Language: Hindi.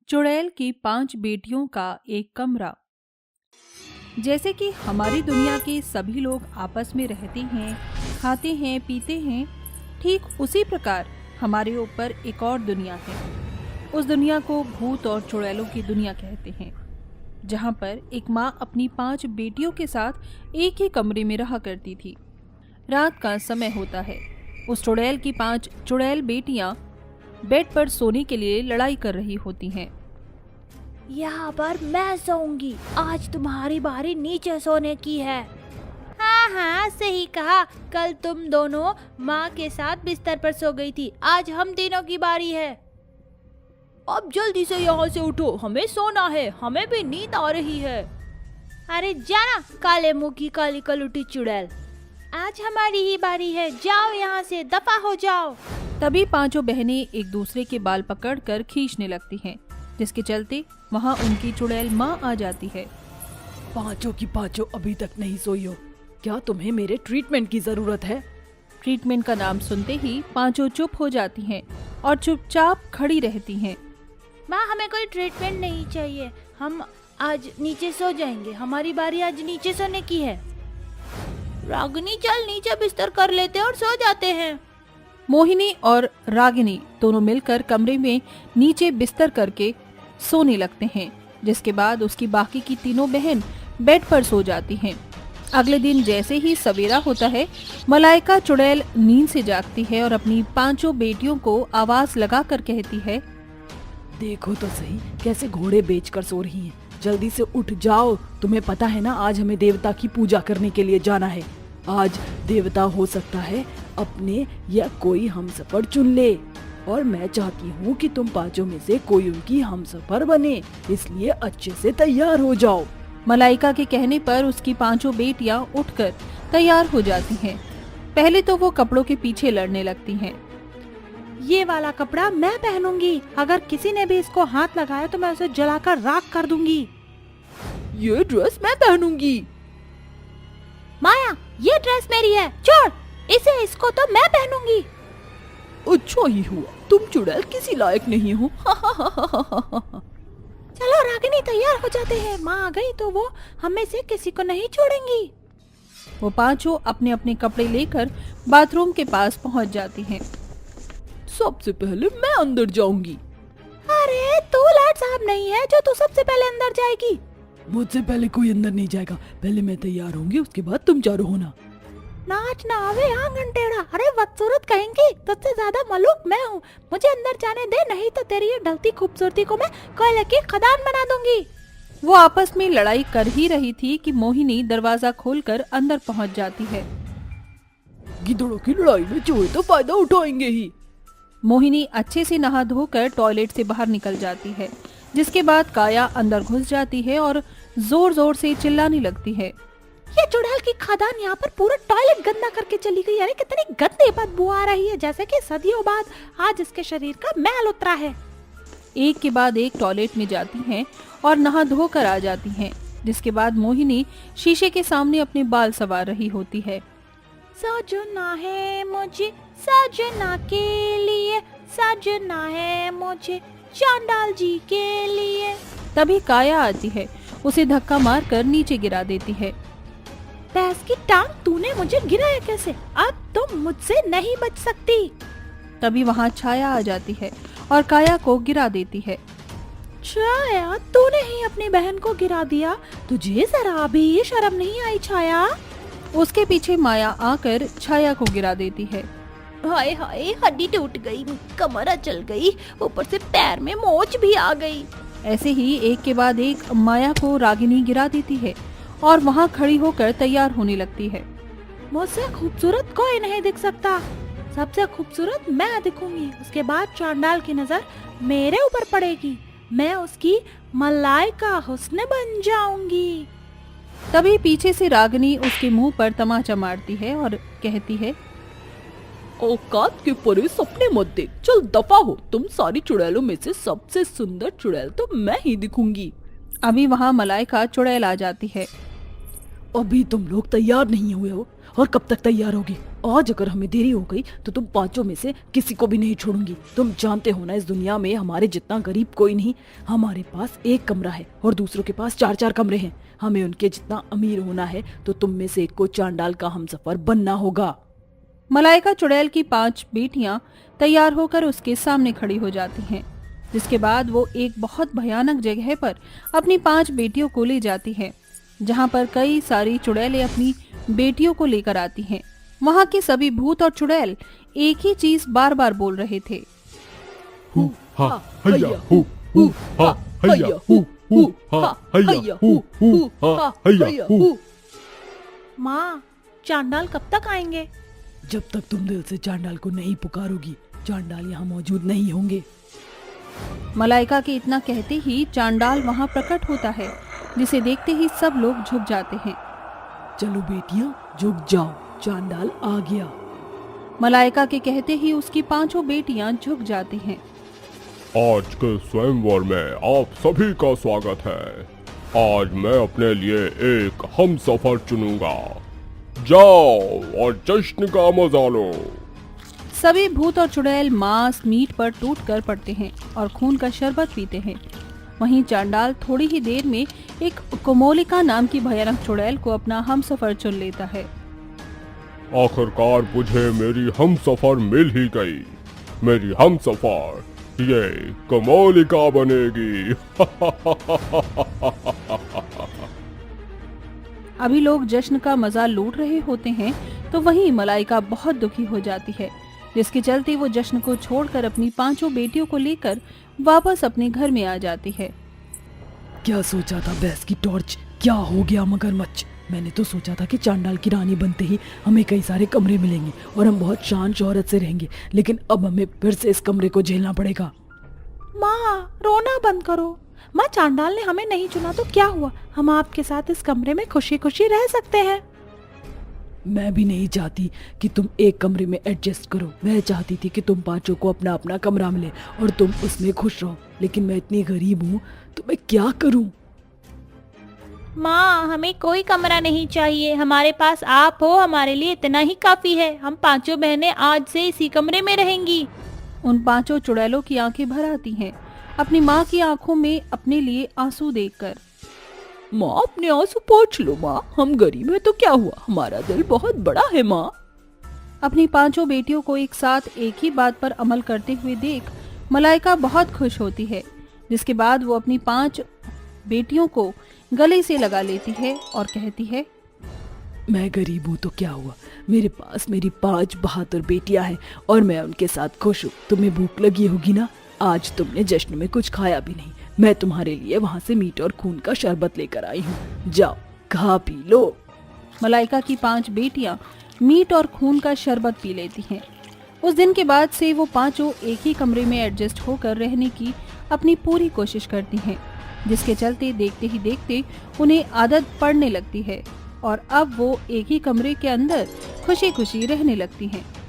चुड़ैल की 5 बेटियों का एक कमरा। जैसे कि हमारी दुनिया के सभी लोग आपस में रहते हैं, खाते हैं, पीते हैं, ठीक उसी प्रकार हमारे ऊपर एक और दुनिया है। उस दुनिया को भूत और चुड़ैलों की दुनिया कहते हैं, जहाँ पर एक माँ अपनी 5 बेटियों के साथ एक ही कमरे में रहा करती थी। रात का समय होता है। उस चुड़ैल की 5 चुड़ैल बेटियां बेड पर सोने के लिए लड़ाई कर रही होती हैं। यहाँ पर मैं सोऊंगी, आज तुम्हारी बारी नीचे सोने की है। हाँ हाँ सही कहा, कल तुम दोनों माँ के साथ बिस्तर पर सो गई थी, आज हम तीनों की बारी है। अब जल्दी से यहाँ से उठो, हमें सोना है, हमें भी नींद आ रही है। अरे जाना काले मुंह की काली कलुटी चुड़ैल, आज हमारी ही बारी है, जाओ यहाँ से, दफा हो जाओ। तभी 5 बहनें एक दूसरे के बाल पकड़कर खींचने लगती हैं, जिसके चलते वहाँ उनकी चुड़ैल माँ आ जाती है। 5 की 5 अभी तक नहीं सोई हो, क्या तुम्हें मेरे ट्रीटमेंट की जरूरत है? ट्रीटमेंट का नाम सुनते ही 5 चुप हो जाती हैं और चुपचाप खड़ी रहती हैं। माँ हमें कोई ट्रीटमेंट नहीं चाहिए, हम आज नीचे सो जाएंगे, हमारी बारी आज नीचे सोने की है। रागिनी चल नीचे बिस्तर कर लेते और सो जाते हैं। मोहिनी और रागिनी दोनों मिलकर कमरे में नीचे बिस्तर करके सोने लगते हैं, जिसके बाद उसकी बाकी की तीनों बहन बेड पर सो जाती हैं। अगले दिन जैसे ही सवेरा होता है, मलाइका चुड़ैल नींद से जागती है और अपनी 5 बेटियों को आवाज लगाकर कहती है, देखो तो सही कैसे घोड़े बेचकर सो रही हैं। जल्दी से उठ जाओ, तुम्हें पता है ना आज हमें देवता की पूजा करने के लिए जाना है। आज देवता हो सकता है अपने या कोई हमसफर चुन ले, और मैं चाहती हूँ कि तुम 5 में से कोई उनकी हमसफर बने, इसलिए अच्छे से तैयार हो जाओ। मलाइका के कहने पर उसकी 5 बेटियां उठकर तैयार हो जाती हैं। पहले तो वो कपड़ों के पीछे लड़ने लगती हैं। ये वाला कपड़ा मैं पहनूंगी, अगर किसी ने भी इसको हाथ लगाया तो मैं उसे जलाकर राख कर दूंगी। ये ड्रेस मैं पहनूंगी। माया ये ड्रेस मेरी है, छोड़ इसे, इसको तो मैं पहनूंगी। अच्छा ही हुआ, तुम चुड़ैल किसी लायक नहीं हो। चलो रागिनी तैयार हो जाते हैं, माँ आ गई तो वो हमें से किसी को नहीं छोड़ेंगी। वो 5 अपने अपने कपड़े लेकर बाथरूम के पास पहुंच जाती हैं। सबसे पहले मैं अंदर जाऊंगी। अरे तू लाट साहब नहीं है जो तू सबसे पहले अंदर जाएगी। मुझसे पहले कोई अंदर नहीं जाएगा, पहले मैं तैयार होंगी, उसके बाद तुम चारों होना। नाच ना आवे आंगन टेढ़ा, अरे बदसूरत कहेंगी, तुझसे ज्यादा मलूक मैं हूँ, मुझे अंदर जाने दे, नहीं तो तेरी ये ढलती खूबसूरती को मैं कोयले की खदान बना दूंगी। वो आपस में लड़ाई कर ही रही थी कि मोहिनी दरवाजा खोलकर अंदर पहुंच जाती है। गिद्धड़ों की लड़ाई में चोर तो फायदा उठाएंगे ही। मोहिनी अच्छे से नहा धोकर टॉयलेट से बाहर निकल जाती है, जिसके बाद काया अंदर घुस जाती है और जोर जोर से चिल्लाने लगती है, ये चुड़ैल की खदान यहाँ पर पूरा टॉयलेट गंदा करके चली गई। अरे कितनी गंदी बदबू आ रही है, जैसे कि सदियों बाद आज इसके शरीर का मैल उतरा है। एक के बाद एक टॉयलेट में जाती हैं और नहा धोकर आ जाती हैं, जिसके बाद मोहिनी शीशे के सामने अपने बाल संवार रही होती है। सजना है मुझे सजना के लिए, सजना है मुझे चांडाल जी के लिए। तभी काया आती है, उसे धक्का मारकर नीचे गिरा देती है। भैंस की टांग, तूने मुझे गिराया कैसे? अब तुम मुझसे नहीं बच सकती। तभी वहाँ छाया आ जाती है और काया को गिरा देती है। छाया, तूने ही अपनी बहन को गिरा दिया, तुझे जरा भी शर्म नहीं आई छाया? उसके पीछे माया आकर छाया को गिरा देती है। हाय हाय, हड्डी टूट गई, कमर चल गई, ऊपर से पैर में मोच भी आ गई। ऐसे ही एक के बाद एक माया को रागिनी गिरा देती है और वहाँ खड़ी होकर तैयार होने लगती है। मुझसे खूबसूरत कोई नहीं दिख सकता, सबसे खूबसूरत मैं दिखूंगी, उसके बाद चांडाल की नजर मेरे ऊपर पड़ेगी, मैं उसकी मलाइका हुस्न बन जाऊंगी। तभी पीछे से रागिनी उसके मुंह पर तमाचा मारती है और कहती है, औकात के परे सपने मत देख, चल दफा हो, तुम सारी चुड़ैलों में से सबसे सुंदर चुड़ैल तो मैं ही दिखूंगी। अभी वहाँ मलाइका चुड़ैल आ जाती है। अभी तुम लोग तैयार नहीं हुए हो, और कब तक तैयार होगी? आज अगर हमें देरी हो गई तो तुम पांचों में से किसी को भी नहीं छोड़ूंगी। तुम जानते हो ना, इस दुनिया में हमारे जितना गरीब कोई नहीं। हमारे पास एक कमरा है और दूसरों के पास 4-4 कमरे हैं। हमें उनके जितना अमीर होना है तो तुम में से एक को चांडाल का हमसफर बनना होगा। मलाइका चुड़ैल की 5 बेटियां तैयार होकर उसके सामने खड़ी हो जाती हैं, जिसके बाद वो एक बहुत भयानक जगह पर अपनी 5 बेटियों को ले जाती है, जहां पर कई सारी चुड़ैलें अपनी बेटियों को लेकर आती हैं। वहां के सभी भूत और चुड़ैल एक ही चीज बार बार बोल रहे थे। हु हा हैया हु हा हैया हु हा हैया हु हा हैया हु। माँ, चांडाल कब तक आएंगे? जब तक तुम दिल से चांडाल को नहीं पुकारोगी, चांडाल यहाँ मौजूद नहीं होंगे। मलाइका के इतना कहते ही चांडाल वहां प्रकट होता है, जिसे देखते ही सब लोग झुक जाते हैं। चलो बेटियां, झुक जाओ, चांडाल आ गया। मलाइका के कहते ही उसकी 5 बेटियां झुक जाती हैं। आज के स्वयंवर में आप सभी का स्वागत है। आज मैं अपने लिए एक हमसफर चुनूंगा। जाओ और जश्न का मजा लो। सभी भूत और चुड़ैल मांस मीट पर टूट कर पड़ते हैं और खून का शरबत पीते हैं। वहीं चांडाल थोड़ी ही देर में एक कोमोलिका नाम की भयानक चुड़ैल को अपना हमसफर चुन लेता है। आखिरकार मुझे मेरी हमसफर मिल ही गई। मेरी हमसफर ये कोमोलिका बनेगी। अभी लोग जश्न का मजा लूट रहे होते हैं तो वहीं मलाइका बहुत दुखी हो जाती है, जिसके चलते वो जश्न को छोड़कर अपनी 5 बेटियों को लेकर वापस अपने घर में आ जाती है। क्या सोचा था भैंस की टॉर्च, क्या हो गया मगरमच्छ? मैंने तो सोचा था कि चांडाल की रानी बनते ही हमें कई सारे कमरे मिलेंगे और हम बहुत शान शौहरत से रहेंगे, लेकिन अब हमें फिर से इस कमरे को झेलना पड़ेगा। माँ, रोना बंद करो। माँ, चांडाल ने हमें नहीं चुना तो क्या हुआ? हम आपके साथ इस कमरे में खुशी खुशी रह सकते हैं। मैं भी नहीं चाहती कि तुम एक कमरे में एडजस्ट करो। मैं चाहती थी कि तुम 5 को अपना अपना कमरा मिले और तुम उसमें खुश रहो, लेकिन मैं इतनी गरीब हूँ तो मैं क्या करूँ? माँ, हमें कोई कमरा नहीं चाहिए। हमारे पास आप हो, हमारे लिए इतना ही काफी है। हम 5 बहनें आज से इसी कमरे में रहेंगी। उन 5 चुड़ैलों की आंखें भर आती हैं अपनी माँ की आंखों में अपने लिए आंसू देखकर। माँ, अपने आंसू पोंछ लो माँ, हम गरीब हैं तो क्या हुआ, हमारा दिल बहुत बड़ा है माँ। अपनी 5 बेटियों को एक साथ एक ही बात पर अमल करते हुए देख मलाइका बहुत खुश होती है, जिसके बाद वो अपनी 5 बेटियों को गले से लगा लेती है और कहती है, मैं गरीब हूँ तो क्या हुआ, मेरे पास मेरी 5 बहादुर बेटियां हैं और मैं उनके साथ खुश हूँ। तुम्हें भूख लगी होगी ना, आज तुमने जश्न में कुछ खाया भी नहीं। मैं तुम्हारे लिए वहाँ से मीट और खून का शरबत लेकर आई हूँ, जाओ खा पी लो। मलाइका की 5 बेटियां मीट और खून का शरबत पी लेती हैं। उस दिन के बाद से वो 5 एक ही कमरे में एडजस्ट होकर रहने की अपनी पूरी कोशिश करती हैं, जिसके चलते देखते ही देखते उन्हें आदत पड़ने लगती है और अब वो एक ही कमरे के अंदर खुशी खुशी रहने लगती हैं।